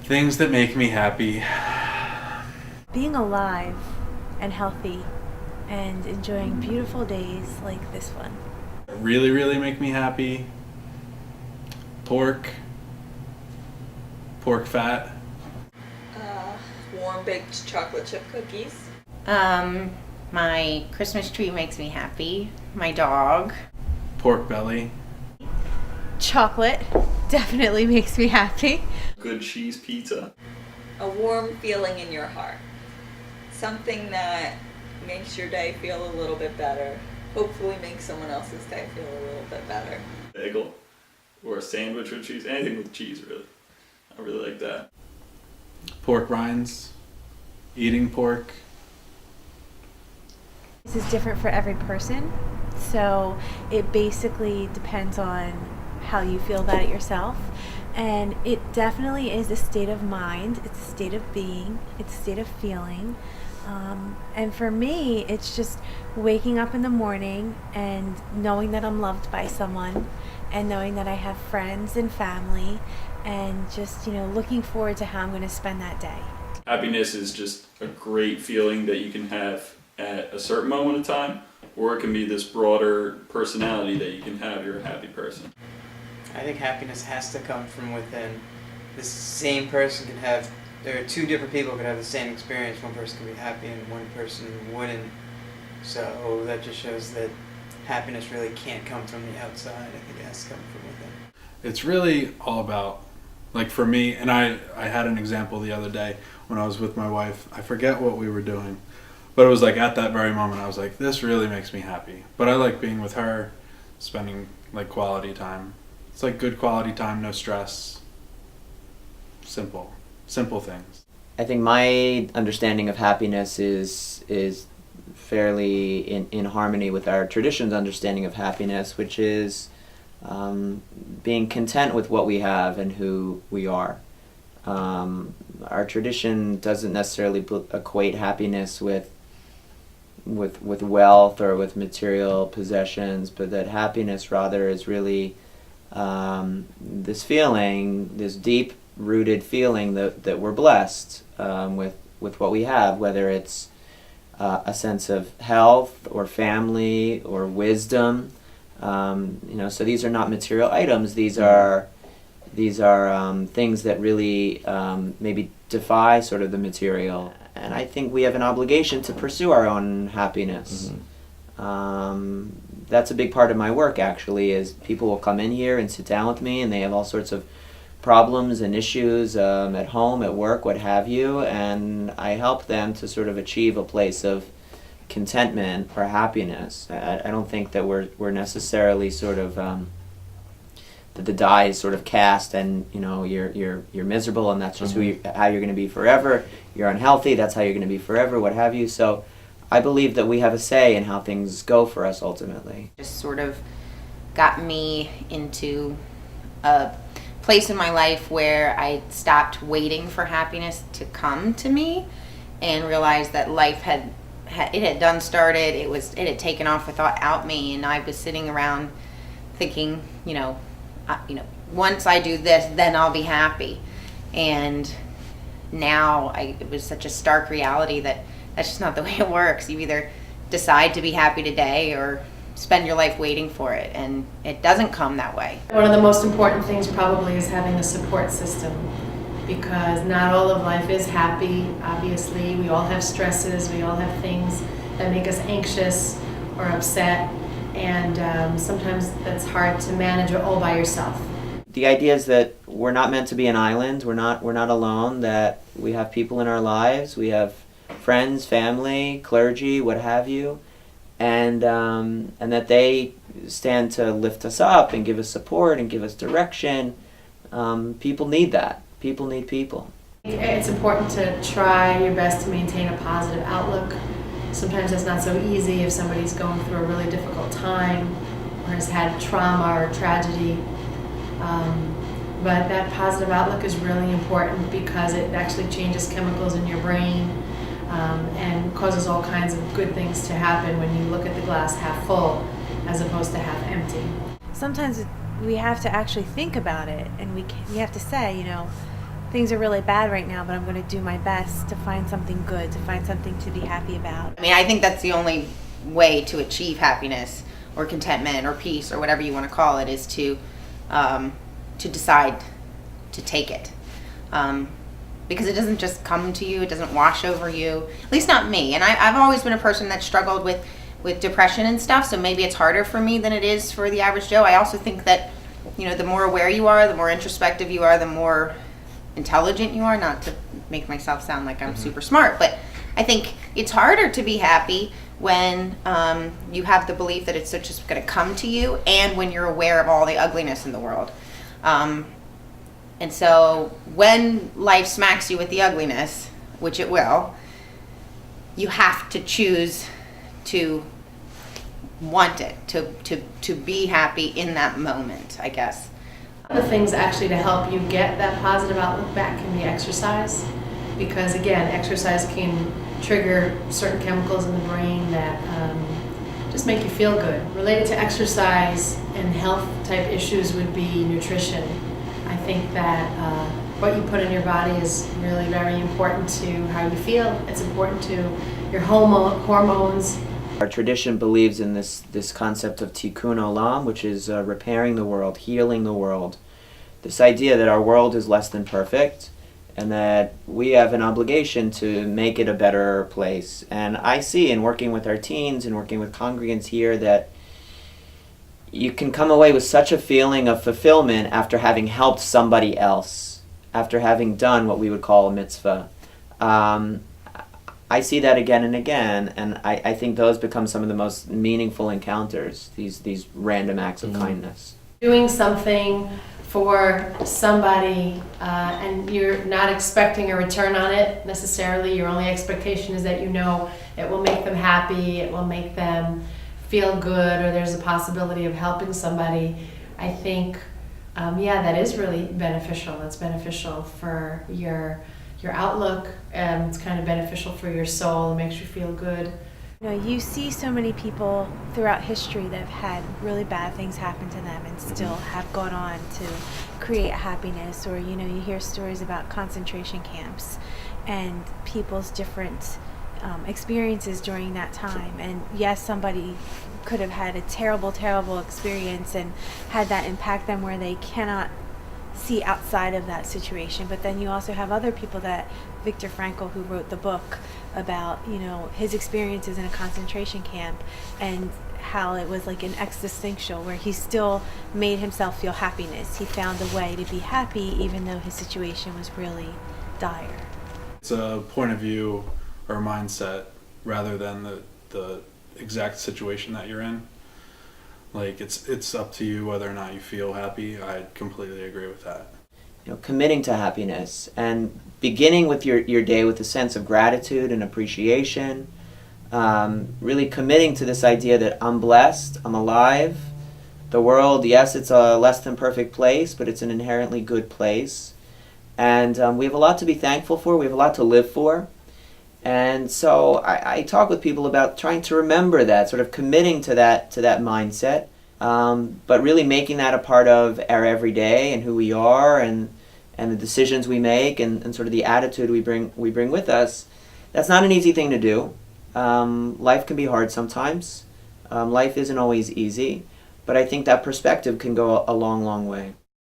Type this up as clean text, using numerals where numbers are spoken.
Things that make me happy. Being alive and healthy and enjoying beautiful days like this one. Really, really make me happy. Pork fat. Warm baked chocolate chip cookies. My Christmas tree makes me happy. My dog. Pork belly. Chocolate definitely makes me happy. Good cheese pizza. A warm feeling in your heart. Something that makes your day feel a little bit better. Hopefully makes someone else's day feel a little bit better. Bagel. Or a sandwich with cheese. Anything with cheese, really. I really like that. Pork rinds. Eating pork. This is different for every person, so it basically depends on how you feel about it yourself. And it definitely is a state of mind, it's a state of being, it's a state of feeling. And for me, it's just waking up in the morning and knowing that I'm loved by someone and knowing that I have friends and family and just, looking forward to how I'm going to spend that day. Happiness is just a great feeling that you can have at a certain moment of time, or it can be this broader personality that you can have. You're a happy person. I think happiness has to come from within. The same person can have, there are two different people could have the same experience. One person can be happy and one person wouldn't. So that just shows that happiness really can't come from the outside. I think it has to come from within. It's really all about, like for me, and I had an example the other day when I was with my wife. I forget what we were doing, but it was like at that very moment I was like, this really makes me happy. But I like being with her, spending like quality time. It's like good quality time, no stress. Simple things. I think my understanding of happiness is fairly in harmony with our tradition's understanding of happiness, which is being content with what we have and who we are. Our tradition doesn't necessarily equate happiness with wealth or with material possessions, but that happiness rather is really this feeling, this deep-rooted feeling that we're blessed with what we have, whether it's a sense of health or family or wisdom. So these are not material items. These are things that really maybe defy sort of the material. And I think we have an obligation to pursue our own happiness. That's a big part of my work, actually, is people will come in here and sit down with me and they have all sorts of problems and issues at home, at work, what have you, and I help them to sort of achieve a place of contentment or happiness. I don't think that we're necessarily sort of that the die is sort of cast and you're miserable and that's just how you're going to be forever. You're unhealthy, that's how you're going to be forever, what have you. So I believe that we have a say in how things go for us ultimately. Just sort of got me into a place in my life where I stopped waiting for happiness to come to me and realized that life had done started. It had taken off without me, and I was sitting around thinking, once I do this, then I'll be happy. And now it was such a stark reality that that's just not the way it works. You either decide to be happy today or spend your life waiting for it, and it doesn't come that way. One of the most important things probably is having a support system, because not all of life is happy. Obviously, we all have stresses, we all have things that make us anxious or upset, and sometimes that's hard to manage it all by yourself. The idea is that we're not meant to be an island. We're not alone. That we have people in our lives. We have friends, family, clergy, what have you, and that they stand to lift us up and give us support and give us direction. People need that. People need people. It's important to try your best to maintain a positive outlook. Sometimes it's not so easy if somebody's going through a really difficult time or has had trauma or tragedy. But that positive outlook is really important because it actually changes chemicals in your brain and causes all kinds of good things to happen when you look at the glass half full as opposed to half empty. Sometimes we have to actually think about it, and we have to say, things are really bad right now, but I'm going to do my best to find something good, to find something to be happy about. I mean, I think that's the only way to achieve happiness or contentment or peace or whatever you want to call it, is to decide to take it. Because it doesn't just come to you, it doesn't wash over you, at least not me. And I've always been a person that struggled with depression and stuff, so maybe it's harder for me than it is for the average Joe. I also think that, the more aware you are, the more introspective you are, the more intelligent you are, not to make myself sound like I'm super smart, but I think it's harder to be happy when you have the belief that it's just going to come to you, and when you're aware of all the ugliness in the world. And so when life smacks you with the ugliness, which it will, you have to choose to want it, to be happy in that moment, I guess. One of the things actually to help you get that positive outlook back can be exercise, because again, exercise can trigger certain chemicals in the brain that just make you feel good. Related to exercise and health type issues would be nutrition. I think that what you put in your body is really very important to how you feel. It's important to your hormones. Our tradition believes in this concept of tikkun olam, which is repairing the world, healing the world. This idea that our world is less than perfect and that we have an obligation to make it a better place. And I see in working with our teens and working with congregants here that you can come away with such a feeling of fulfillment after having helped somebody else, after having done what we would call a mitzvah. I see that again and again, and I think those become some of the most meaningful encounters, these random acts of kindness. Doing something for somebody and you're not expecting a return on it necessarily. Your only expectation is that it will make them happy, it will make them feel good, or there's a possibility of helping somebody. I think, that is really beneficial. It's beneficial for your outlook. It's kind of beneficial for your soul. It makes you feel good. You see so many people throughout history that have had really bad things happen to them and still have gone on to create happiness. Or, you hear stories about concentration camps and people's different experiences during that time. And yes, somebody could have had a terrible, terrible experience and had that impact them where they cannot see outside of that situation. But then you also have other people, that Viktor Frankl, who wrote the book about his experiences in a concentration camp and how it was like an existential, where he still made himself feel happiness. He found a way to be happy even though his situation was really dire. It's a point of view or mindset rather than the exact situation that you're in. Like it's up to you whether or not you feel happy. I completely agree with that. Committing to happiness and beginning with your day with a sense of gratitude and appreciation, really committing to this idea that I'm blessed, I'm alive. The world, yes, it's a less than perfect place, but it's an inherently good place. And we have a lot to be thankful for, we have a lot to live for. And so I talk with people about trying to remember that, sort of committing to that mindset, but really making that a part of our everyday and who we are and the decisions we make and sort of the attitude we bring with us. That's not an easy thing to do. Life can be hard sometimes. Life isn't always easy, but I think that perspective can go a long, long way.